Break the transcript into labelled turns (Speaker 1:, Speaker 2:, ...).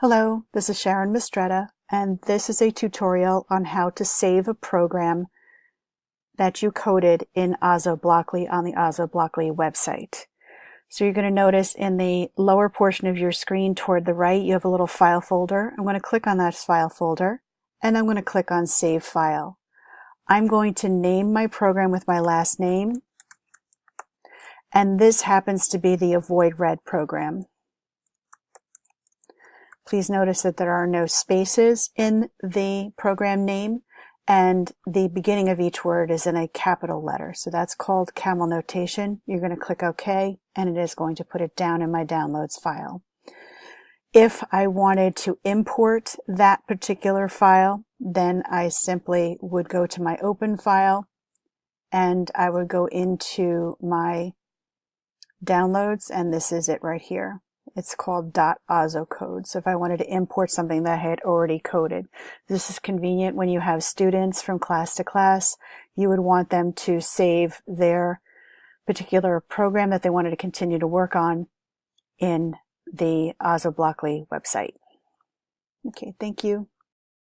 Speaker 1: Hello, this is Sharon Mistretta, and this is a tutorial on how to save a program that you coded in Ozoblockly on the Ozoblockly website. So you're going to notice in the lower portion of your screen toward the right, you have a little file folder. I'm going to click on that file folder, and I'm going to click on Save File. I'm going to name my program with my last name, and this happens to be the Avoid Red program. Please notice that there are no spaces in the program name, and the beginning of each word is in a capital letter. So that's called camel notation. You're going to click OK, and it is going to put it down in my downloads file. If I wanted to import that particular file, then I simply would go to my open file, and I would go into my downloads, and this is it right here. It's called .ozocode. So if I wanted to import something that I had already coded, this is convenient when you have students from class to class. You would want them to save their particular program that they wanted to continue to work on in the Ozoblockly website. Okay, thank you.